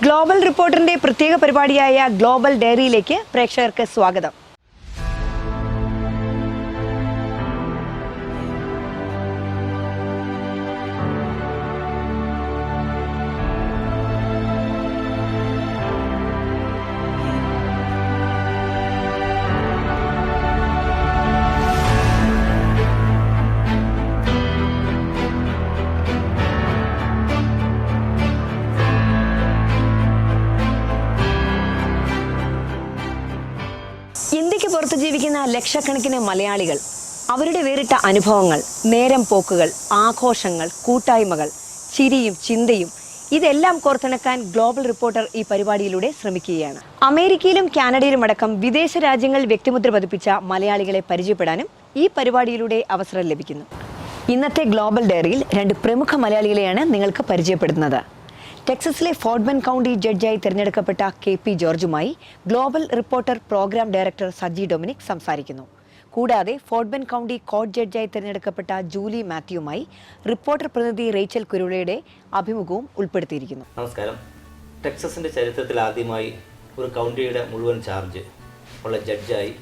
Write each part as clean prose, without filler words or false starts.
Global റിപ്പോർട്ടറിന്റെ പ്രത്യേക പരിപാടിയായ global ഡയറിയിലേക്ക് പ്രേക്ഷകർക്ക് സ്വാഗതം. ഇന്ത്യക്ക് പുറത്ത് ജീവിക്കുന്ന ലക്ഷക്കണക്കിന് മലയാളികൾ അവരുടെ വേറിട്ട അനുഭവങ്ങൾ, നേരം പോക്കുകൾ, ആഘോഷങ്ങൾ, കൂട്ടായ്മകൾ, ചിരിയും ചിന്തയും ഇതെല്ലാം കോർത്തിണക്കാൻ ഗ്ലോബൽ റിപ്പോർട്ടർ ഈ പരിപാടിയിലൂടെ ശ്രമിക്കുകയാണ്. അമേരിക്കയിലും കാനഡയിലും അടക്കം വിദേശ രാജ്യങ്ങളിൽ വ്യക്തിമുദ്ര പതിപ്പിച്ച മലയാളികളെ പരിചയപ്പെടാനും ഈ പരിപാടിയിലൂടെ അവസരം ലഭിക്കുന്നു. ഇന്നത്തെ ഗ്ലോബൽ ഡയറിയിൽ 2 പ്രമുഖ മലയാളികളെയാണ് നിങ്ങൾക്ക് പരിചയപ്പെടുത്തുന്നത്. ടെക്സസിലെ ഫോർട്ട് ബെൻഡ് കൗണ്ടി ജഡ്ജായി തിരഞ്ഞെടുക്കപ്പെട്ട KP ജോർജുമായി global reporter program director Saji Dominic സംസാരിക്കുന്നു. കൂടാതെ ഫോർട്ട് ബെൻഡ് കൗണ്ടി കോർട്ട് ജഡ്ജായി തിരഞ്ഞെടുക്കപ്പെട്ട ജൂലി മാത്യുവുമായി റിപ്പോർട്ടർ പ്രതിനിധി റേച്ചൽ കുരുളയുടെ അഭിമുഖവും ഉൾപ്പെടുത്തിയിരിക്കുന്നു. നമസ്കാരം. ടെക്സസിൻ്റെ ചരിത്രത്തിൽ ആദ്യമായി ഒരു കൗണ്ടിയുടെ മുഴുവൻ ചാർജ് ഉള്ള ജഡ്ജായി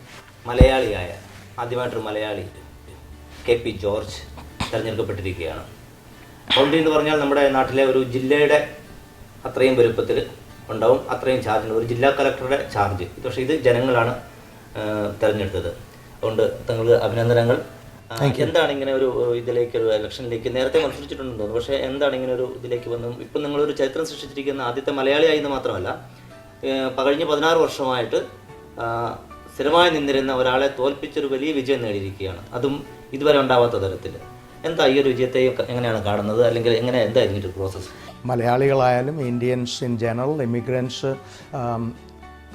ആദ്യമായിട്ടൊരു മലയാളി KP ജോർജ് തിരഞ്ഞെടുക്കപ്പെട്ടിരിക്കുകയാണ്. കൗണ്ടി എന്ന് പറഞ്ഞാൽ നമ്മുടെ നാട്ടിലെ ഒരു ജില്ലയുടെ അത്രയും വലുപ്പത്തിൽ ഉണ്ടാവും, അത്രയും ചാർജ്, ഒരു ജില്ലാ കളക്ടറുടെ ചാർജ്. പക്ഷേ ഇത് ജനങ്ങളാണ് തിരഞ്ഞെടുത്തത്. അതുകൊണ്ട് തങ്ങൾക്ക് അഭിനന്ദനങ്ങൾ. എന്താണ് ഇങ്ങനെ ഒരു ഇതിലേക്ക്, ഒരു ഇലക്ഷനിലേക്ക് നേരത്തെ മത്സരിച്ചിട്ടുണ്ടെന്ന് തോന്നുന്നു, പക്ഷേ എന്താണ് ഇങ്ങനെ ഒരു ഇതിലേക്ക് വന്നു? ഇപ്പം നിങ്ങളൊരു ചരിത്രം സൃഷ്ടിച്ചിരിക്കുന്ന ആദ്യത്തെ മലയാളിയായി എന്ന് മാത്രമല്ല, കഴിഞ്ഞ 16 വർഷമായിട്ട് സ്ഥിരമായി നിന്നിരുന്ന ഒരാളെ തോൽപ്പിച്ചൊരു വലിയ വിജയം നേടിയിരിക്കുകയാണ്, അതും ഇതുവരെ ഉണ്ടാവാത്ത തരത്തിൽ. എന്താ ഈ ഒരു വിജയത്തെ എങ്ങനെയാണ് കാണുന്നത്, അല്ലെങ്കിൽ എന്തായിരുന്നു ഒരു പ്രോസസ്സ്? മലയാളികളായാലും ഇന്ത്യൻസ് ഇൻ ജനറൽ, ഇമിഗ്രൻസ്,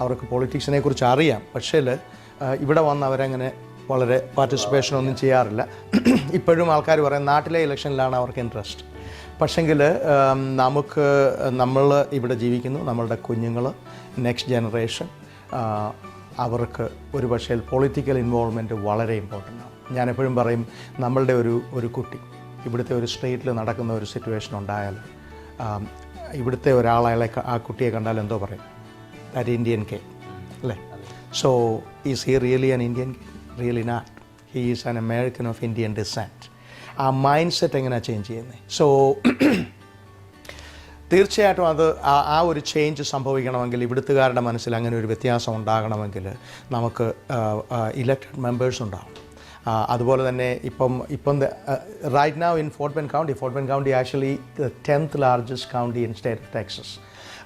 അവർക്ക് പൊളിറ്റിക്സിനെ കുറിച്ച് അറിയാം. പക്ഷേ ഇവിടെ വന്ന് അവരങ്ങനെ വളരെ പാർട്ടിസിപ്പേഷനൊന്നും ചെയ്യാറില്ല. ഇപ്പോഴും ആൾക്കാർ പറയും നാട്ടിലെ ഇലക്ഷനിലാണ് അവർക്ക് ഇൻട്രസ്റ്റ്. പക്ഷെങ്കിൽ നമ്മൾ ഇവിടെ ജീവിക്കുന്നു, നമ്മളുടെ കുഞ്ഞുങ്ങൾ, നെക്സ്റ്റ് ജനറേഷൻ, അവർക്ക് ഒരു പക്ഷേ പൊളിറ്റിക്കൽ ഇൻവോൾവ്മെൻറ്റ് വളരെ ഇമ്പോർട്ടൻ്റ് ആണ്. ഞാനെപ്പോഴും പറയും, നമ്മളുടെ ഒരു കുട്ടി ഇവിടുത്തെ ഒരു സ്റ്റേറ്റിൽ നടക്കുന്ന ഒരു സിറ്റുവേഷൻ ഉണ്ടായാൽ ഇവിടുത്തെ ഒരാളെ ആ കുട്ടിയെ കണ്ടാൽ എന്തോ പറയും, ദാറ്റ് ഇന്ത്യൻ കെ അല്ലേ? So is he really an Indian കെ? Really not. He is an American of Indian descent. ആ മൈൻഡ് സെറ്റ് എങ്ങനെയാണ് ചേഞ്ച് ചെയ്യുന്നത്? സോ തീർച്ചയായിട്ടും ആ ഒരു ചേഞ്ച് സംഭവിക്കണമെങ്കിൽ, ഇവിടുത്തുകാരുടെ മനസ്സിൽ അങ്ങനെ ഒരു വ്യത്യാസം ഉണ്ടാകണമെങ്കിൽ നമുക്ക് ഇലക്റ്റഡ് മെമ്പേഴ്സ് ഉണ്ടാവും. അതുപോലെ തന്നെ ഇപ്പം right now in Fort Bend County actually the 10th largest county in state of Texas.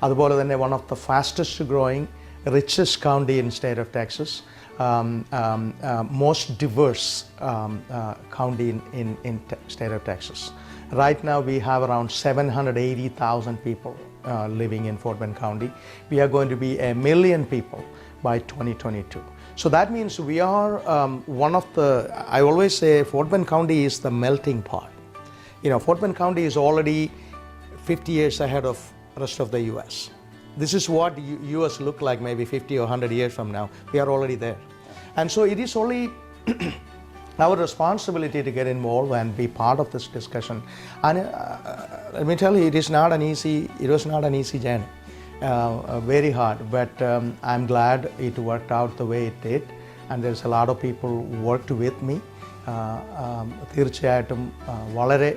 അതുപോലെ തന്നെ one of the fastest growing, richest county in state of Texas, most diverse county in state of Texas. Right now we have around 780,000 people living in Fort Bend County. We are going to be 1 million people by 2022. So that means we are one of the, I always say Fort Bend County is the melting pot. Fort Bend County is already 50 years ahead of rest of the US. This is what US look like maybe 50 or 100 years from now. We are already there. And so it is only our responsibility to get involved and be part of this discussion. And let me tell you, it was not an easy journey. Very hard, but I'm glad it worked out the way it did, and there's a lot of people who worked with me. തീർച്ചയായിട്ടും വളരെ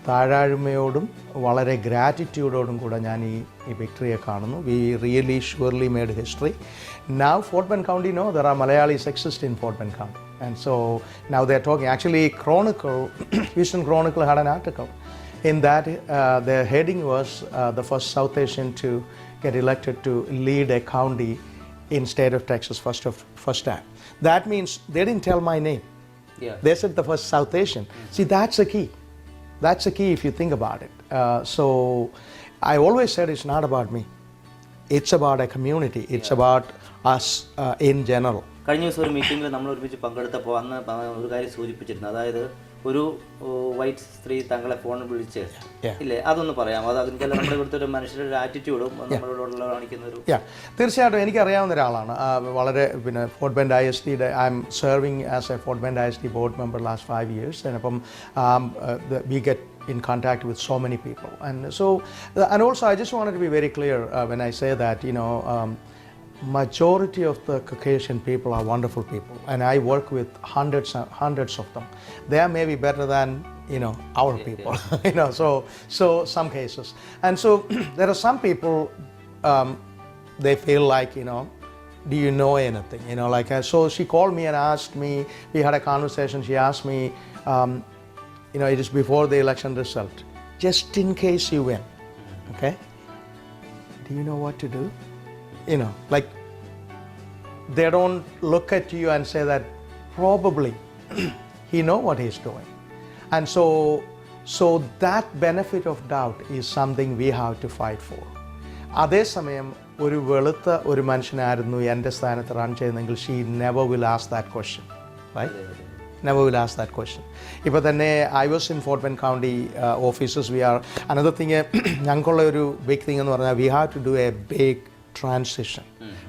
താഴാഴ്മയോടും വളരെ ഗ്രാറ്റിറ്റ്യൂഡോടും കൂടെ ഞാൻ ഈ വിക്ടറിയെ കാണുന്നു. We really surely made history. Now Fort Bend County, there are Malayalis exist in Fort Bend County, and so now they're talking. Actually, Houston Chronicle had an article in that their heading was the first South Asian to get elected to lead a county in state of Texas first time. That means they didn't tell my name. Yeah. They said the first South Asian. See, that's the key. That's the key if you think about it. So I always said it's not about me. It's about a community. It's about us in general. കഴിഞ്ഞ ദിവസം ഒരു മീറ്റിംഗിൽ നമ്മൾ ഒരുമിച്ച് പങ്കെടുത്തപ്പോൾ അന്ന് ഒരു കാര്യം സൂചിപ്പിച്ചിരുന്നു, അതായത് ഒരു വൈറ്റ് സ്ത്രീ താങ്കളെ ഫോണിൽ വിളിച്ച് ഇല്ലേ, അതൊന്ന് പറയാം. അത് അതിൻ്റെ നമ്മുടെ ഇവിടുത്തെ ഒരു മനുഷ്യരുടെ ഒരു ആറ്റിറ്റ്യൂഡും നമ്മളോടുള്ള കാണിക്കുന്ന ഒരു തീർച്ചയായിട്ടും എനിക്കറിയാവുന്ന ഒരാളാണ്. വളരെ ഫോർട്ട് ബെൻഡ് ISDയുടെ I am serving as a Fort Bend ISD board member last 5 years. അപ്പം we get in contact with so many people. And so, and also I just wanted to be very clear when I say that, majority of the Caucasian people are wonderful people, and I work with hundreds of them. They are maybe better than our people, so some cases. And so there are some people, they feel like, do you know anything? So she called me and asked me, we had a conversation, she asked me, it is before the election result, just in case you win, okay? Do you know what to do? They don't look at you and say that probably he know what he's doing. And so that benefit of doubt is something we have to fight for. അതേസമയം ഒരു വെളുത്ത ഒരു മനുഷ്യനായിരുന്നു എൻ്റെ സ്ഥാനത്ത് run ചെയ്യുന്നതെങ്കിൽ she never will ask that question, right? Never will ask that question. ഇപ്പോൾ തന്നെ I was in Fort Bend County offices. We are another thing, ഞങ്ങൾക്കുള്ള ഒരു big thing എന്ന് പറഞ്ഞാൽ we have to do a big transition,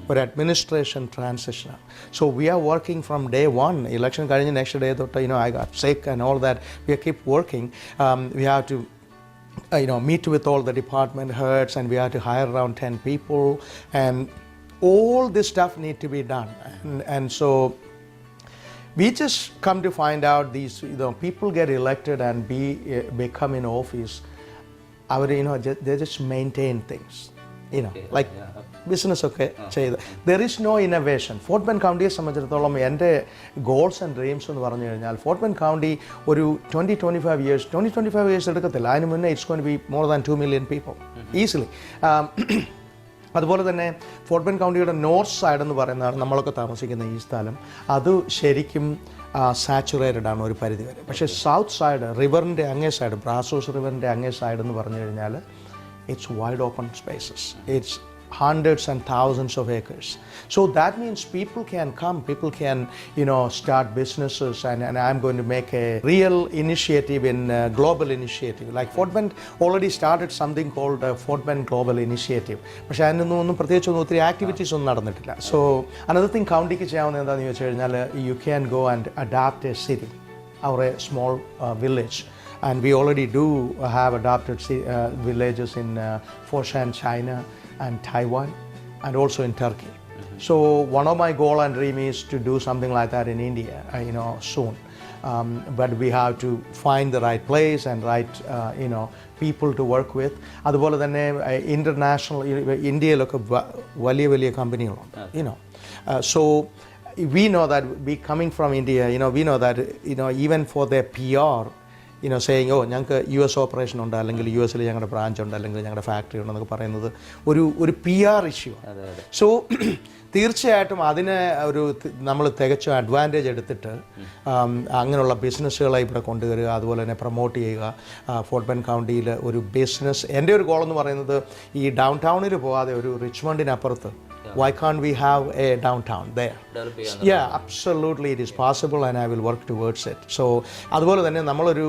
or administration transition. So we are working from day one. Election കഴിഞ്ഞ next day തൊട്ട് I got sick and all that. We keep working. We have to meet with all the department heads, and we have to hire around 10 people, and all this stuff need to be done. And so we just come to find out these people get elected and become in office. They just maintain things, like business ഒക്കെ ചെയ്ത് there is no innovation. Fort Bend കൗണ്ടിയെ സംബന്ധിച്ചിടത്തോളം എൻ്റെ goals and dreams എന്ന് പറഞ്ഞു കഴിഞ്ഞാൽ fort Bend county ഒരു 20-25 years എടുക്കത്തില്ല. അതിന് മുന്നേ it's going to be more than 2 million people easily. അതുപോലെ തന്നെ ഫോർട്ട് ബെൻഡ് കൗണ്ടിയുടെ നോർത്ത് സൈഡ് എന്ന് പറയുന്നതാണ് നമ്മളൊക്കെ താമസിക്കുന്ന ഈ സ്ഥലം. അത് ശരിക്കും സാച്ചുറേറ്റഡ് ആണ് ഒരു പരിധി വരെ. പക്ഷേ സൗത്ത് സൈഡ്, റിവറിൻ്റെ അങ്ങേ സൈഡ്, ബ്രാസോസ് റിവറിൻ്റെ അങ്ങേ സൈഡ് എന്ന് പറഞ്ഞു കഴിഞ്ഞാൽ it's wide open spaces. It's hundreds and thousands of acres. So that means people can come, people can start businesses, and I'm going to make a real initiative in global initiative. Like Fort Bend already started something called Fort Bend Global Initiative. പക്ഷേ അതിനൊന്നും പ്രത്യേകിച്ചൊന്നും ഒത്തിരി activities ഒന്നും നടന്നിട്ടില്ല. So another thing കൗണ്ടിക്ക് ചെയ്യാവുന്ന എന്താണെന്ന് ചോദിച്ചു കഴിഞ്ഞാൽ you can go and adapt a city or a small village. And we already do have adopted villages in Foshan, China, and Taiwan, and also in Turkey. So one of my goal and dream is to do something like that in India, soon. But we have to find the right place and right, people to work with. അതുപോലെ തന്നെ international, ഇന്ത്യയിലൊക്കെ വലിയ കമ്പനികളുണ്ട്. So we know that we coming from India, we know that even for their PR, saying ഞങ്ങൾക്ക് US operation ഉണ്ട്, അല്ലെങ്കിൽ US ഞങ്ങളുടെ branch ഉണ്ട്, അല്ലെങ്കിൽ ഞങ്ങളുടെ ഫാക്ടറി ഉണ്ടെന്നൊക്കെ പറയുന്നത് ഒരു PR ഇഷ്യൂ. സോ തീർച്ചയായിട്ടും അതിനെ നമ്മൾ തികച്ച അഡ്വാൻറ്റേജ് എടുത്തിട്ട് അങ്ങനെയുള്ള ബിസിനസ്സുകളെ ഇവിടെ കൊണ്ടുവരിക, അതുപോലെ തന്നെ പ്രൊമോട്ട് ചെയ്യുക. ഫോർട്ട് ബെൻഡ് കൗണ്ടിയിൽ ഒരു ബിസിനസ്, എൻ്റെ ഒരു ഗോൾ എന്ന് പറയുന്നത് ഈ ഡൗൺ ടൗണിൽ പോകാതെ ഒരു റിച്ച്മണ്ടിനപ്പുറത്ത്, why can't we have a downtown there? Yeah, absolutely it is possible, and I will work towards it. So അതുപോലെ തന്നെ നമ്മളൊരു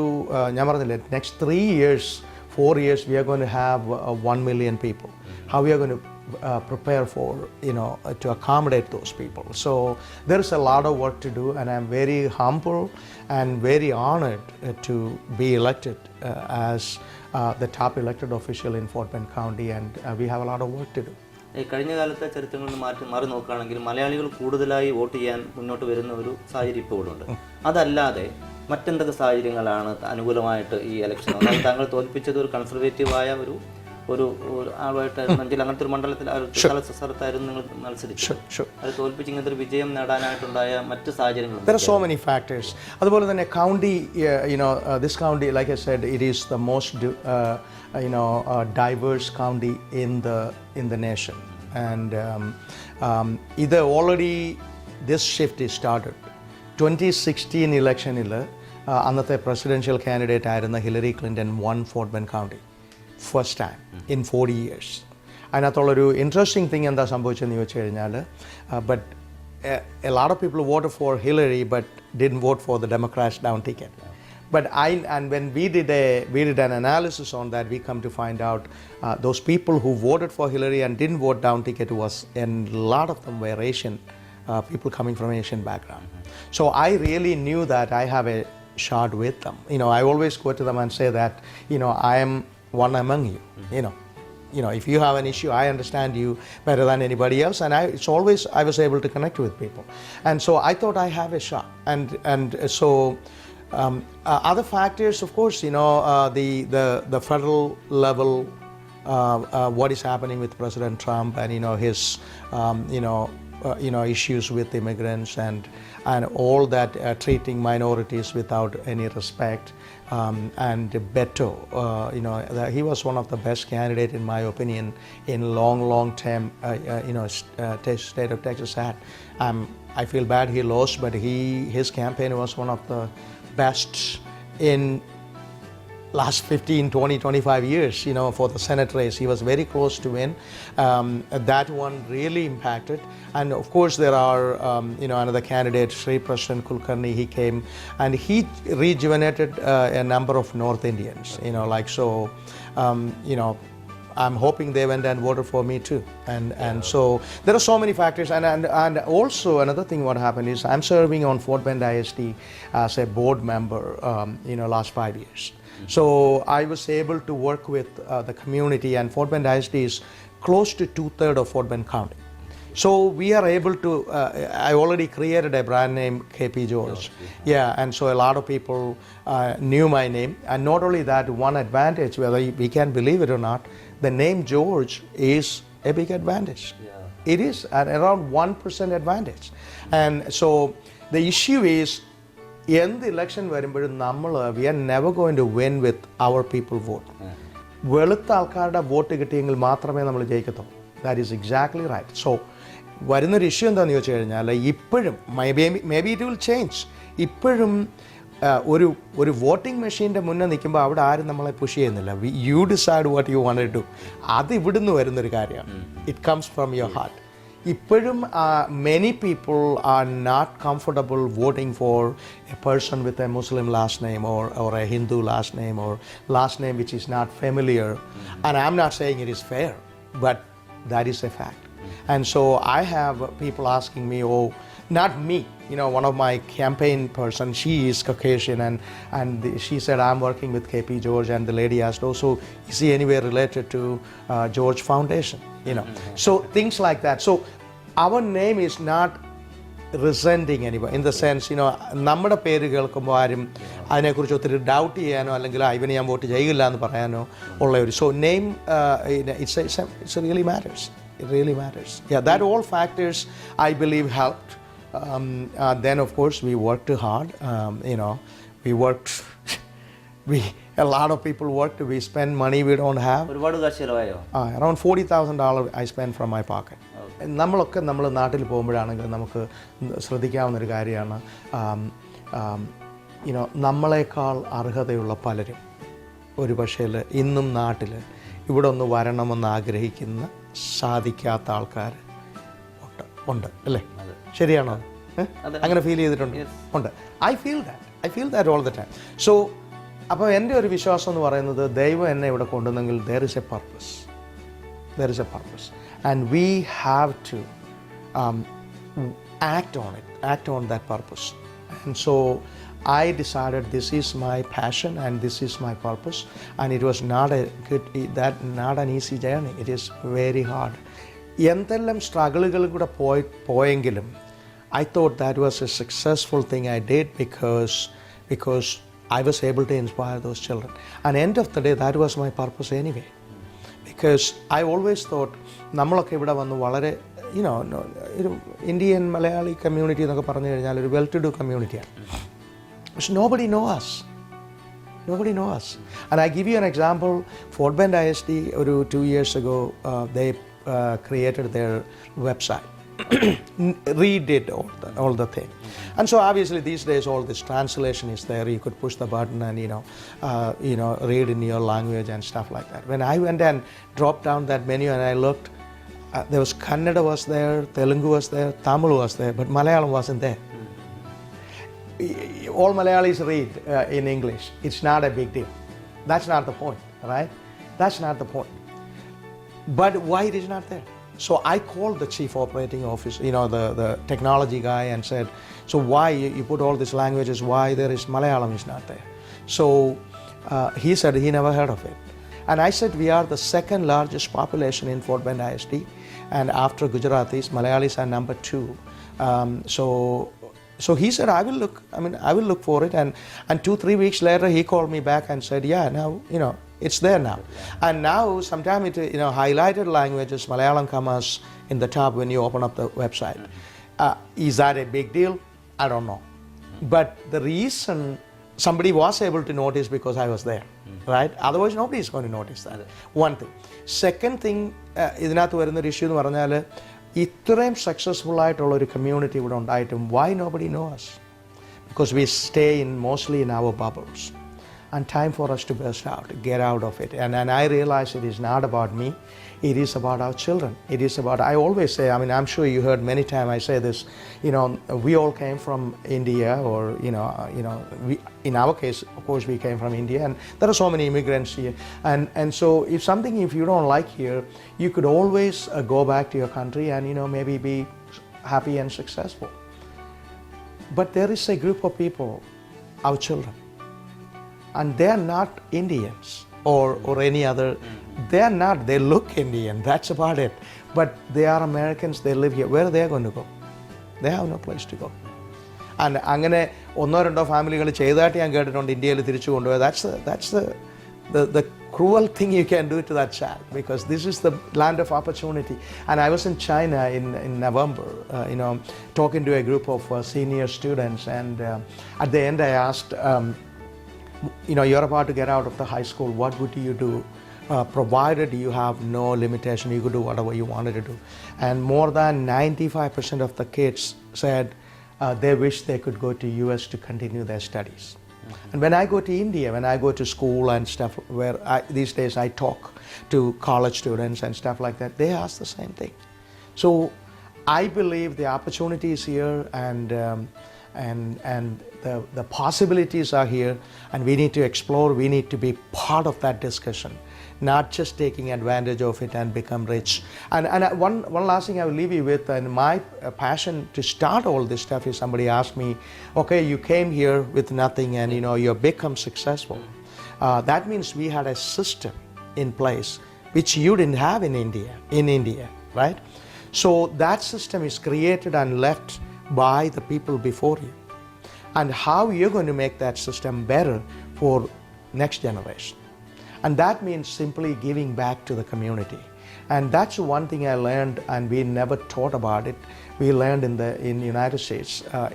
ഞാൻ പറഞ്ഞില്ലേ, next 3 years 4 years we are going to have 1 million people. How we are going to prepare for to accommodate those people. So there is a lot of work to do, and I am very humble and very honored to be elected as the top elected official in Fort Bend County, and we have a lot of work to do. കഴിഞ്ഞ കാലത്തെ ചരിത്രങ്ങളിൽ മാറി നോക്കുകയാണെങ്കിൽ മലയാളികൾ കൂടുതലായി vote ചെയ്യാൻ മുന്നോട്ട് വരുന്ന ഒരു സാഹചര്യം ഇപ്പോഴുണ്ട്. അതല്ലാതെ മറ്റെന്തൊക്കെ സാഹചര്യങ്ങളാണ് അനുകൂലമായിട്ട് ഈ ഇലക്ഷൻ? താങ്കൾ തോൽപ്പിച്ചത് ഒരു കൺസർവേറ്റീവായ ഒരു ആളുമായിട്ടായിരുന്നു. അങ്ങനത്തെ ഒരു മണ്ഡലത്തിൽ സ്ഥലത്തായിരുന്നു നിങ്ങൾ മത്സരിച്ചത്. അത് തോൽപ്പിച്ച് ഇങ്ങനത്തെ ഒരു വിജയം നേടാനായിട്ടുണ്ടായ മറ്റ് സാഹചര്യങ്ങൾ? There are so many factors. അതുപോലെ തന്നെ county, this county, like I said, it is the most diverse county in the nation, and either already this shift is started. 2016 electionil അന്നത്തെ presidential candidate ആയിരുന്ന Hillary Clinton won Fort Bend County first time in 40 years. അതിനകത്തുള്ളൊരു interesting thing എന്താ സംഭവിച്ചതെന്ന് ചോദിച്ചു കഴിഞ്ഞാൽ, but a lot of people voted for Hillary but didn't vote for the Democrats down ticket. But when we did an analysis on that, we come to find out those people who voted for Hillary and didn't vote down ticket and a lot of them were Asian people coming from Asian background. So I really knew that I have a shot with them. I always go to them and say that, I am one among you. If you have an issue, I understand you better than anybody else, and I was able to connect with people, and so I thought I have a shot, and so other factors, of course, the federal level, what is happening with President Trump, and his issues with immigrants and all that, treating minorities without any respect. And Beto, he was one of the best candidates, in my opinion, in long term, state of Texas had. I feel bad he lost, but his campaign was one of the best in last 15, 20, 25 years, for the Senate race. He was very close to win. That one really impacted. And of course, there are, another candidate, Sri President Kulkarni, he came and he rejuvenated a number of North Indians, I'm hoping they went and voted for me too. And so there are so many factors. And also another thing what happened is I'm serving on Fort Bend ISD as a board member, last 5 years. So I was able to work with the community, and Fort Bend ISD is close to 2/3 of Fort Bend County. So we are able to, I already created a brand name, KP George. Yeah, and so a lot of people knew my name. And not only that, one advantage, whether we can believe it or not, the name George is a big advantage. Yeah. It is at around 1% advantage. And so the issue is, in the election, we are never going to win with our people vote. വെളുത്ത ആൾക്കാരുടെ vote കിട്ടിയെങ്കിൽ മാത്രമേ നമ്മൾ ജയിക്കത്തുള്ളൂ. That is exactly right. So വരുന്നൊരു issue എന്താണെന്ന് ചോദിച്ചു കഴിഞ്ഞാൽ, ഇപ്പോഴും may be it will change. ഇപ്പോഴും ഒരു വോട്ടിംഗ് മെഷീൻ്റെ മുന്നേ നിൽക്കുമ്പോൾ അവിടെ ആരും നമ്മളെ പുഷ് ചെയ്യുന്നില്ല. You decide what you want to do. അത് ഇവിടുന്ന് വരുന്നൊരു കാര്യമാണ്. It comes from your heart. ഇപ്പോഴും many people are not comfortable voting for a person with a Muslim last name or a Hindu last name or last name which is not familiar. And I'm not saying it is fair, but that is a fact. And so I have people asking me, not me, one of my campaign person, she is Caucasian, and she said, I'm working with KP George, and the lady asked, so is he anywhere related to George Foundation? So things like that. So our name is not resenting anyone, in the sense, നമ്മുടെ പേര് കേൾക്കുമ്പോൾ ആരും അതിനെക്കുറിച്ച് ഒത്തിരി doubt ചെയ്യാനോ അല്ലെങ്കിൽ ഇവന് ഞാൻ വോട്ട് ചെയ്യില്ല എന്ന് പറയാനോ ഉള്ള ഒരു, so name, it's really matters. It really matters. Yeah, that all factors I believe helped. Then of course we worked hard. We worked. A lot of people worked. We spend money we don't have. Around $40,000 I spent from my pocket. നമ്മളൊക്കെ നമ്മൾ നാട്ടിൽ പോകുമ്പോഴാണെങ്കിൽ നമുക്ക് ശ്രദ്ധിക്കാവുന്നൊരു കാര്യമാണ്, നമ്മളെക്കാൾ അർഹതയുള്ള പലരും ഒരു പക്ഷേ ഇന്നും നാട്ടിൽ ഇവിടെ ഒന്ന് വരണമെന്ന് ആഗ്രഹിക്കുന്ന സാധിക്കാത്ത ആൾക്കാർ ഉണ്ട് അല്ലേ? ശരിയാണോ? അങ്ങനെ ഫീൽ ചെയ്തിട്ടുണ്ട്? ഉണ്ട്. I feel that all the time. So അപ്പോൾ എൻ്റെ ഒരു വിശ്വാസം എന്ന് പറയുന്നത്, ദൈവം എന്നെ ഇവിടെ കൊണ്ടുവന്നെങ്കിൽ there is a purpose and we have to act on that purpose. And so I decided this is my passion and this is my purpose, and it was not an easy journey. It is very hard. എന്തെല്ലാം സ്ട്രഗിളുകൾ കൂടെ പോയെങ്കിലും I thought that was a successful thing I did because I was able to inspire those children. And end of the day, that was my purpose anyway. Because I always thought, നമ്മളൊക്കെ ഇവിടെ വന്ന് വളരെ ഒരു Indian Malayali community എന്നൊക്കെ പറഞ്ഞു കഴിഞ്ഞാൽ ഒരു well to do കമ്മ്യൂണിറ്റിയാണ്. പക്ഷെ nobody know us. And I give you an example. Fort Bend ISD, 2 years ago, they created their website. Redid all the thing. And so obviously these days all this translation is there. You could push the button and read in your language and stuff like that. When I went and dropped down that menu and I looked, there was Kannada was there, Telugu was there, Tamil was there, but Malayalam wasn't there. All Malayalis read in English. It's not a big deal. That's not the point, right? That's not the point. But why it is not there? So I called the chief operating officer, the technology guy, and said, so why you put all these languages, why there is Malayalam is not there? So he said he never heard of it. And I said, we are the second largest population in Fort Bend ISD, and after Gujaratis, Malayalis are number 2. So he said, I will look for it. And 2-3 weeks later, he called me back and said, yeah, now, it's there now. And now, sometimes it, highlighted languages, Malayalam comes in the top when you open up the website. Is that a big deal? I don't know. But the reason somebody was able to notice because I was there, right? Otherwise, nobody is going to notice that. One thing. Second thing, ഇതിനകത്ത് വരുന്നൊരു issue എന്ന് പറഞ്ഞാൽ ഇത്രയും successful ആയിട്ടുള്ള ഒരു community ഇവിടെ ഉണ്ടായിട്ടും why nobody knows? Because we stay mostly in our bubbles. And time for us to burst out, get out of it. And I realize it is not about me, it is about our children. It is about, I always say, I'm sure you heard many times I say this, we all came from India, or, we, in our case, of course, we came from India, and there are so many immigrants here. And so if you don't like here, you could always go back to your country and, maybe be happy and successful. But there is a group of people, our children, and they are not Indians or any other. They are not. They look Indian. That's about it. But they are Americans. They live here. Where are they going to go? They have no place to go. And അങ്ങനെ ഒന്നോ രണ്ടോ ഫാമിലികൾ ചെയ്തായിട്ട് ഞാൻ കേട്ടിട്ടുണ്ട് ഇന്ത്യയിൽ തിരിച്ചു കൊണ്ടുപോയത്. That's the cruel thing you can do to that child, because this is the land of opportunity. And I was in China in November, talking to a group of senior students, and at the end I asked, you're about to get out of the high school, what would you do? Provided you have no limitation, you could do whatever you wanted to do. And more than 95% of the kids said they wish they could go to US to continue their studies. And when I go to India, when I go to school and stuff, where these days I talk to college students and stuff like that, they ask the same thing. So I believe the opportunity is here, and the possibilities are here, and we need to explore. We need to be part of that discussion, not just taking advantage of it and become rich. And one last thing I will leave you with, and my passion to start all this stuff is, somebody asked me, okay, you came here with nothing and you become successful. That means we had a system in place which you didn't have in India, right? So that system is created and left by the people before you. And how you're going to make that system better for next generation. And that means simply giving back to the community. And that's one thing I learned, and we never taught about it. We learned in the United States.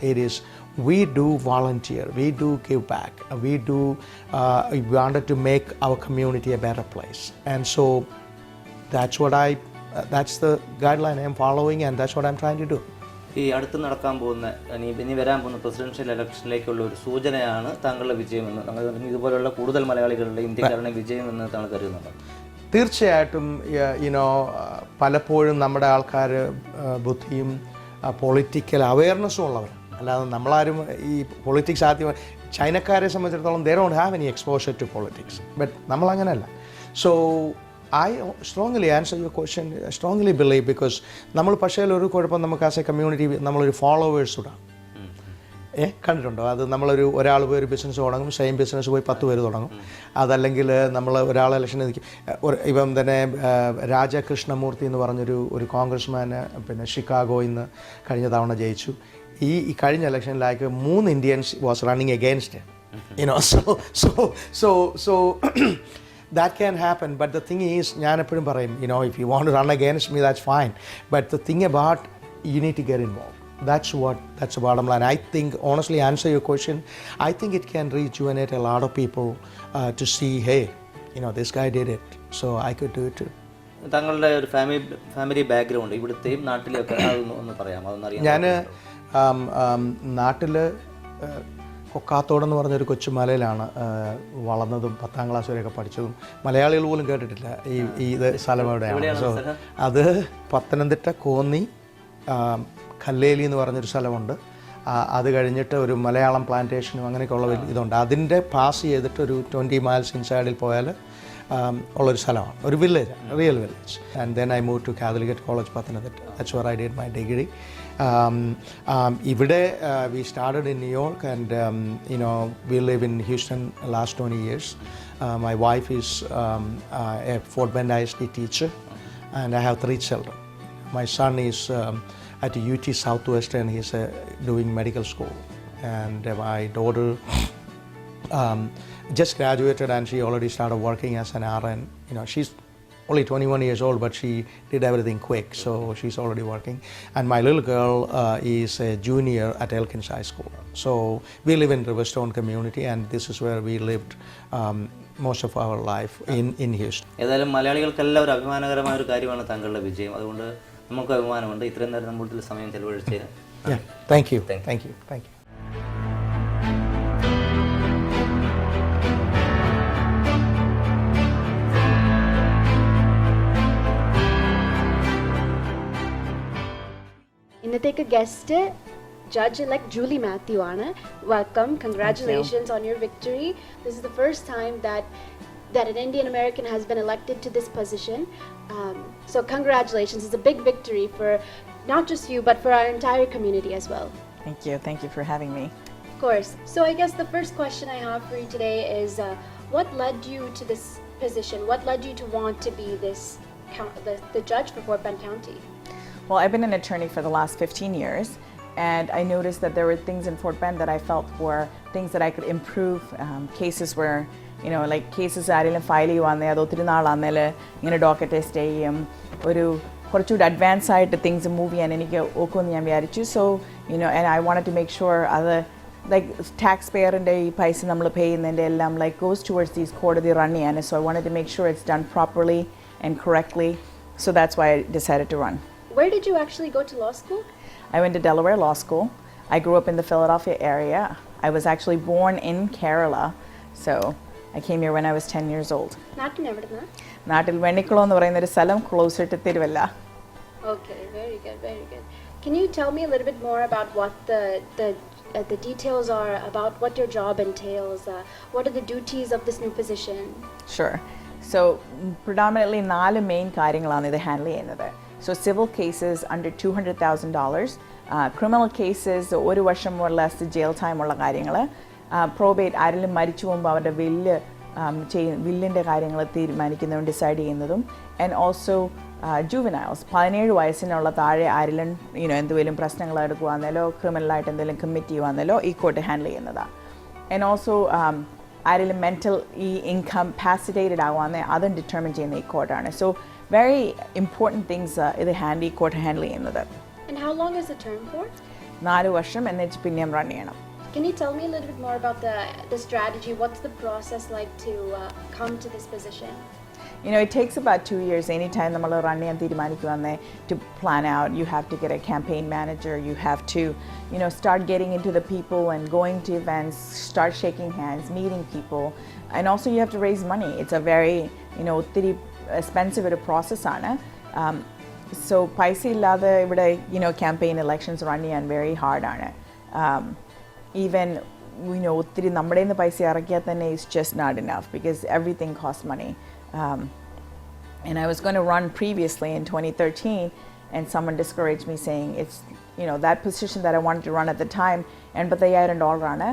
It is, we do volunteer, we do give back, we wanted to make our community a better place. And so that's the guideline I'm following, and that's what I'm trying to do. ഈ അടുത്ത് നടക്കാൻ പോകുന്ന ഇനി വരാൻ പോകുന്ന presidential ഇലക്ഷനിലേക്കുള്ള ഒരു സൂചനയാണ് താങ്കളുടെ വിജയമെന്ന്, ഇതുപോലുള്ള കൂടുതൽ മലയാളികളുടെ ഇന്ത്യക്കാരുടെ വിജയമെന്ന് താങ്കൾ കരുതുന്നുണ്ട്? തീർച്ചയായിട്ടും പലപ്പോഴും നമ്മുടെ ആൾക്കാർ ബുദ്ധിയും പൊളിറ്റിക്കൽ അവയർനെസ്സും ഉള്ളവർ, അല്ലാതെ നമ്മളാരും ഈ പൊളിറ്റിക്സ് ആദ്യം, ചൈനക്കാരെ സംബന്ധിച്ചിടത്തോളം they don't have any exposure to politics, but നമ്മളങ്ങനെയല്ല. So I strongly answer your question, I strongly believe, because നമ്മൾ പക്ഷേ ഒരു കുഴപ്പം നമുക്ക് ആസ് എ കമ്മ്യൂണിറ്റി നമ്മളൊരു ഫോളോവേഴ്സ് ഇടാം. കണ്ടിട്ടുണ്ടോ? അത് ഒരാൾ പോയി ഒരു ബിസിനസ് തുടങ്ങും, സെയിം ബിസിനസ് പോയി 10 പേര് തുടങ്ങും. അതല്ലെങ്കിൽ നമ്മൾ ഒരാളെ ഇലക്ഷൻ നിൽക്കും. ഇപ്പം തന്നെ രാജ കൃഷ്ണമൂർത്തി എന്ന് പറഞ്ഞൊരു കോൺഗ്രസ്മാൻ പിന്നെ ഷിക്കാഗോയിൽ നിന്ന് കഴിഞ്ഞ തവണ ജയിച്ചു. ഈ കഴിഞ്ഞ ഇലക്ഷനിലായിട്ട് 3 Indians was running against so that can happen. But the thing is, ഞാൻ എപ്പോഴും പറയും, if you want to run against me, that's fine, but the thing about, you need to get involved. That's the bottom line. I think, honestly, answer your question, I think it can rejuvenate a lot of people to see, hey, this guy did it, so I could do it too. താങ്കളുടെ ഒരു family background ഇവിടുത്തെയും നാട്ടിലെയൊക്കെ ഒന്ന് പറയാമോ? അതൊന്നറിയാം. ഞാൻ നാട്ടിൽ കൊക്കാത്തോടെന്ന് പറഞ്ഞൊരു കൊച്ചുമലയിലാണ് വളർന്നതും 10ാം class വരെയൊക്കെ പഠിച്ചതും. മലയാളികൾ പോലും കേട്ടിട്ടില്ല ഇത് സ്ഥലം എവിടെയാണ്. സോ അത് പത്തനംതിട്ട കോന്നി കല്ലേലി എന്ന് പറഞ്ഞൊരു സ്ഥലമുണ്ട്. അത് കഴിഞ്ഞിട്ട് ഒരു മലയാളം പ്ലാന്റേഷനും അങ്ങനെയൊക്കെയുള്ള ഇതുണ്ട്. അതിൻ്റെ പാസ് ചെയ്തിട്ട് ഒരു 20 മൈൽസ് ഇൻസൈഡിൽ പോയാൽ ഉള്ളൊരു സ്ഥലമാണ്, ഒരു village, real village. And then I move to Catholic College Pathanamthitta. That's where I did my degree. ഇവിടെ we started in New York, and we live in Houston last 20 years. My wife is a Fort Bend ISD teacher, and I have 3 children. My son is at UT Southwestern. He's doing medical school, and my daughter just graduated, and she already started working as an RN. She's only 21 years old, but she did everything quick, so she's already working. And my little girl is a junior at Elkins High School. So we live in Riverstone community, and this is where we lived most of our life in Houston. ഏതായാലും മലയാളികൾക്കെല്ലാം ഒരു അഭിമാനകരമായ ഒരു കാര്യമാണ് താങ്കളുടെ വിജയം. അതുകൊണ്ട് നമുക്ക് അഭിമാനമുണ്ട് ഇത്രയും നേരം നമ്മുടെ സമയം ചെലവഴിച്ചതിന്. Yeah, thank you. Thank you. Thank you. ഇന്നത്തേക്ക് ഗസ്റ്റ് Judge-elect Juli Mathew ആണ്. Welcome. Congratulations on your victory. This is the first time that an Indian American has been elected to this position. So congratulations. It's a big victory for not just you, but for our entire community as well. Thank you. Thank you for having me. Of course. So I guess the first question I have for you today is what led you to this position? What led you to want to be the judge for Fort Bend County? Well, I've been an attorney for the last 15 years, and I noticed that there were things in Fort Bend that I felt were things that I could improve. Cases where, like cases ആരെങ്കിലും file ചെയ്യുവാന്നേ അത് ഒത്തിരി നാളാന്നേൽ ഇങ്ങനെ docket stay ചെയ്യും, ഒരു കുറച്ചുകൂടി advance ആയിട്ട് things move ചെയ്യാൻ എനിക്ക് ഒക്കുമെന്ന് ഞാൻ വിചാരിച്ചു. So and I wanted to make sure അത് like tax payer-ന്റെ ഈ പൈസ നമ്മൾ പേ ചെയ്യുന്നതിൻ്റെ എല്ലാം like goes towards these കോടതി റൺ ചെയ്യാൻ. So I wanted to make sure it's done properly and correctly. So that's why I decided to run. Where did you actually go to law school? I went to Delaware Law School. I grew up in the Philadelphia area. I was actually born in Kerala. So I came here when I was 10 years old. നാട്ടിൽ എവിടുന്നാ? നാട്ടിൽ വെണ്ണിക്കുളം എന്ന് പറയുന്ന ഒരു സ്ഥലം closer to Thiruvalla. Okay, very good, very good. Can you tell me a little bit more about what the details are about what your job entails? What are the duties of this new position? Sure. So predominantly 4 main കാര്യങ്ങളാണ് ഇത് handle ചെയ്യുന്നത്. So civil cases under $200,000, criminal cases 1 വർഷം or less jail time ഉള്ള കാര്യങ്ങൾ, probate ആരെങ്കിലും മരിച്ചു പോകുമ്പോൾ അവരുടെ വില്ലിൻ്റെ കാര്യങ്ങൾ തീരുമാനിക്കുന്നതും ഡിസൈഡ് ചെയ്യുന്നതും, and also juveniles 17 വയസ്സിനുള്ള താഴെ ആരെങ്കിലും എന്തെങ്കിലും പ്രശ്നങ്ങൾ എടുക്കുവാന്നേലോ ക്രിമിനലായിട്ട് എന്തെങ്കിലും കമ്മിറ്റ് ചെയ്യുവാന്നേലോ ഈ കോർട്ട് ഹാൻഡിൽ ചെയ്യുന്നതാണ്. And also ആരെങ്കിലും മെൻ്റൽ ഇൻകംപാസിറ്റേറ്റഡ് ആകുവാന്നേ അതും ഡിറ്റർമിൻ ചെയ്യുന്ന ഈ കോർട്ടാണ്. So very important things ഇത് ഈ കോർട്ട് ഹാൻഡിൽ ചെയ്യുന്നത്. And how long is the term for? 4 വർഷം എന്നിട്ട് പിന്നെയും റൺ ചെയ്യണം. Can you tell me a little bit more about the strategy? What's the process like to come to this position? It takes about 2 years. Anytime നമ്മൾ run ചെയ്യാൻ തീരുമാനിക്കുവാന്നേ to plan out, you have to get a campaign manager, you have to start getting into the people and going to events, start shaking hands, meeting people, and also you have to raise money. It's a very ഒത്തിരി expensive ഒരു പ്രോസസ്സാണ്. So പൈസ ഇല്ലാതെ ഇവിടെ campaign elections run ചെയ്യാൻ very ഹാർഡാണ്. Even ഒത്തിരി നമ്മുടെ നിന്ന് പൈസ ഇറക്കിയാൽ തന്നെ it's just not enough because everything cost money. And I was going to run previously in 2013, and someone discouraged me saying it's that position that I wanted to run at the time $85,000 ആണ്.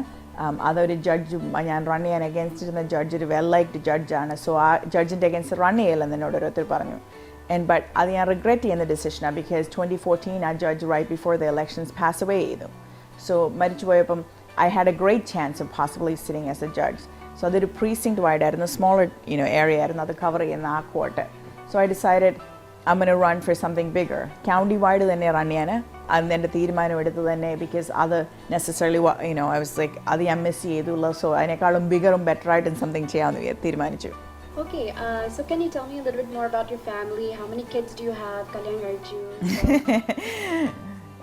അതൊരു judge ഞാൻ run ചെയ്യാൻ against ഇരുന്ന judge ഒരു well liked ജഡ്ജാണ്. So ആ ജഡ്ജിൻ്റെ against run ചെയ്യില്ലെന്ന് എന്നോട് ഓരോരുത്തർ പറഞ്ഞു. ബട്ട് അത് ഞാൻ റിഗ്രറ്റ് ചെയ്യുന്ന ഡിസിഷനാണ് ബിക്കോസ് 2014 ആ judge right before the elections pass away ചെയ്തു. സോ മരിച്ചു പോയപ്പം I had a great chance of possibly sitting as a judge. So അതൊരു പ്രീസിങ്ക്ട് വൈഡ് ആയിരുന്നു, സ്മോളർ ഏരിയ ആയിരുന്നു അത് കവർ ചെയ്യുന്ന ആ court. So I decided I'm going to run for something bigger. County wide തന്നെ run ചെയ്യാൻ അന്ന് എൻ്റെ തീരുമാനം എടുത്തത് തന്നെ ബിക്കോസ് അത് നെസസറിലി I was like അത് ഞാൻ മിസ് ചെയ്തുള്ള. സോ അതിനേക്കാളും ബിഗറും ബെറ്റർ ആയിട്ടും സംതിങ് ചെയ്യാമെന്ന് തീരുമാനിച്ചു. Okay, so can you tell me a little bit more about your family? How many kids do you have? Kalyan Garju.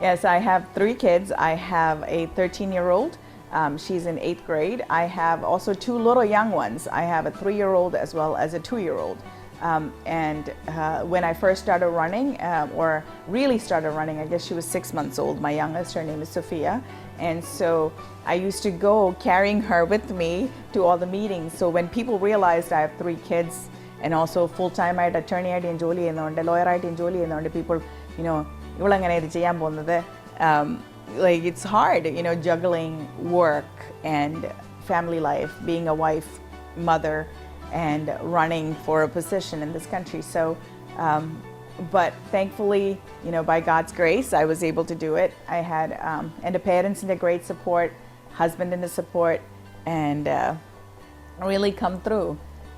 Yes, I have 3 kids. I have a 13-year-old. She's in 8th grade. I have also 2 little young ones. I have a 3-year-old as well as a 2-year-old. And when I first started running, or really started running, I guess she was 6 months old. My youngest, her name is Sophia. And so I used to go carrying her with me to all the meetings. So when people realized I have 3 kids, and also full-time ആയിട്ട് attorney ആയിട്ട് ഞാൻ ജോലി ചെയ്യുന്നുണ്ട്, lawyer ആയിട്ട് ഞാൻ ജോലി ചെയ്യുന്നുണ്ട്. People, you know, ഇവളെങ്ങനെ ഇത് ചെയ്യാൻ പോകുന്നത്? Like it's hard, you know, juggling work and family life, being a wife, mother, and running for a position in this country. So, but thankfully, you know, by God's grace, I was able to do it. I had and the parents in the great support, husband in the support, and really come through.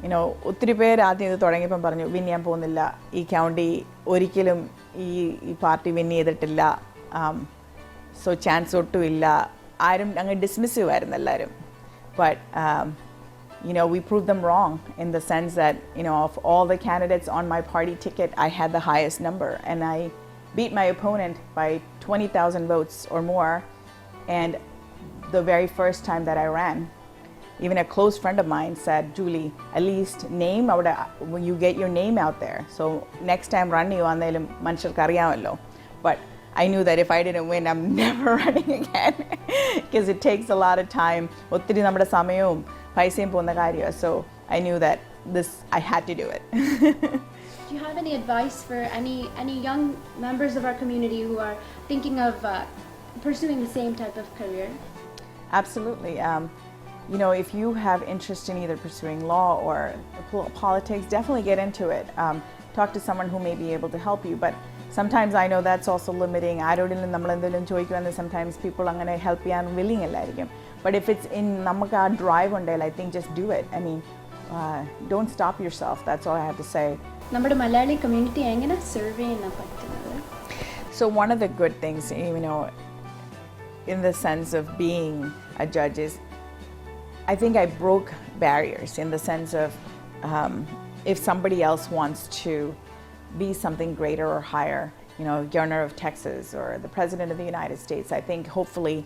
You know, ഒത്തിരി പേര് ആദ്യം ഇത് തുടങ്ങിയപ്പം പറഞ്ഞു win ചെയ്യാൻ പോകുന്നില്ല, ഈ county ഒരിക്കലും ഈ പാർട്ടി വിൻ ചെയ്തിട്ടില്ല, സോ ചാൻസ് ഒട്ടും ഇല്ല, ആരും അങ്ങ് ഡിസ്മിസീവ് ആയിരുന്നു എല്ലാവരും. But you know, we proved them wrong in the sense that, you know, of all the candidates on my party ticket, I had the highest number, and I beat my opponent by 20,000 votes or more. And the very first time that I ran, even a close friend of mine said, Juli, at least name out, when you get your name out there, so next time run you on the manshal kariyamalo. But I knew that if I didn't win, I'm never running again, because it takes a lot of time. ഒത്തിരി നമ്മുടെ സമയവും പൈസയും പോകുന്ന കാര്യമാണ്. So I knew that I had to do it. Do you have any advice for any young members of our community who are thinking of pursuing the same type of career? Absolutely. You know, if you have interest in either pursuing law or politics, definitely get into it. Talk to someone who may be able to help you. But sometimes I know that's also limiting. ആരോടെങ്കിലും നമ്മൾ എന്തെങ്കിലും ചോദിക്കുമെന്ന് sometimes people അങ്ങനെ help ചെയ്യാൻ willing അല്ലായിരിക്കും. But if it's in നമുക്ക് ആ drive ഉണ്ടെങ്കിൽ, I think just do it. I mean, don't stop yourself. That's all I have to say. നമ്മുടെ Malayali community എങ്ങനെ സെർവ് ചെയ്യാൻ പറ്റുന്നത്? So one of the good things, you know, in the sense of being a judge is, I think I broke barriers in the sense of if somebody else wants to be something greater or higher, you know, Governor of Texas or the President of the United States, I think hopefully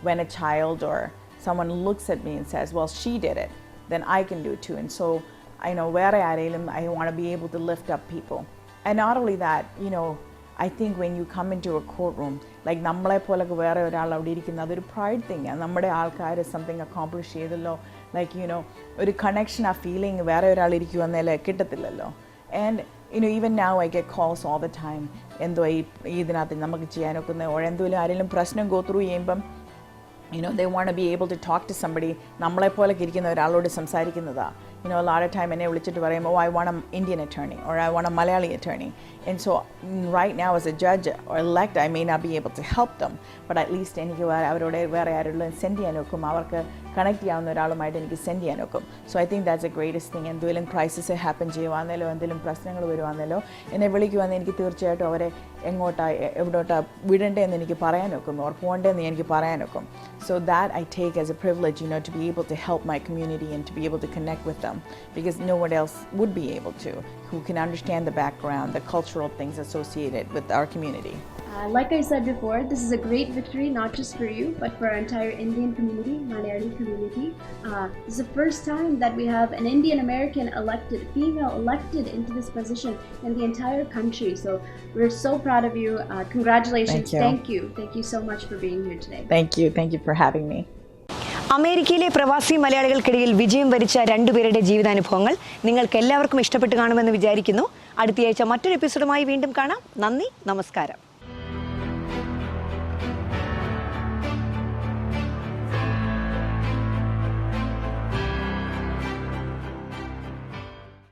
when a child or someone looks at me and says, well, she did it, then I can do it too. And so I know where I want to be able to lift up people. And not only that, you know, I think when you come into a courtroom, like നമ്മളെ പോലൊക്കെ വേറെ ഒരാൾ അവിടെ ഇരിക്കുന്ന അതൊരു pride thing ആണ്. നമ്മുടെ ആൾക്കാർ സംതിങ് അക്കോംപ്ലിഷ് ചെയ്തല്ലോ, ലൈക്ക് യു നോ ഒരു കണക്ഷൻ, ആ ഫീലിംഗ് വേറെ ഒരാൾ ഇരിക്കുവന്നേൽ കിട്ടത്തില്ലല്ലോ. And you know, even now I get calls all the time, എന്തോ ഇതിനകത്ത് നമുക്ക് ചെയ്യാനൊക്കുന്ന or എന്തെങ്കിലും ആരെങ്കിലും പ്രശ്നം go through ചെയ്യുമ്പം, you know, they want to be able to talk to somebody, നമ്മളെ പോലെ ഇരിക്കുന്ന ഒരാളോട് സംസാരിക്കുന്നതാ. You know, a lot of time എന്നെ വിളിച്ചിട്ട് പറയും, oh, I want an Indian attorney or I want a Malayali attorney. And so right now as a judge or elect, I may not be able to help them, but at least എനിക്ക് അവരോട് വേറെ ആരെങ്കിലും send ചെയ്യാൻ നോക്കും, അവർക്ക് connect ചെയ്യാവുന്ന ഒരാളുമായിട്ട് എനിക്ക് send ചെയ്യാൻ നോക്കും. So I think that's A greatest thing. എന്തെങ്കിലും ക്രൈസിസ് ഹാപ്പൻ ചെയ്യുവാന്നല്ലോ, എന്തെങ്കിലും പ്രശ്നങ്ങൾ വരുവാന്നല്ലോ, എന്നെ വിളിക്കുവാന്ന് എനിക്ക് തീർച്ചയായിട്ടും അവരെ എവിടോട്ടാ വിടേണ്ടതെന്ന് എനിക്ക് പറയാൻ നോക്കും, ഓർ പോകേണ്ടതെന്ന് എനിക്ക് പറയാൻ നോക്കും. So that I take as a privilege, you know, to be able to help my community and to be able to connect with them, because no one else would be able to, who can understand the background, the cultural things associated with our community. Like I said before, this is a great victory, not just for you, but for our entire Indian community, Malayali community. This is the first time that we have an Indian American elected, female elected into this position in the entire country. So we're so proud of you. Congratulations. Thank you. Thank you so much for being here today. Thank you for having me. അമേരിക്കയിലെ പ്രവാസി മലയാളികൾക്കിടയിൽ വിജയം വരിച്ച രണ്ടുപേരുടെ ജീവിതാനുഭവങ്ങൾ നിങ്ങൾക്ക് എല്ലാവർക്കും ഇഷ്ടപ്പെട്ട് കാണുമെന്ന് വിചാരിക്കുന്നു. അടുത്തയാഴ്ച മറ്റൊരു എപ്പിസോഡുമായി വീണ്ടും കാണാം. നന്ദി, നമസ്കാരം.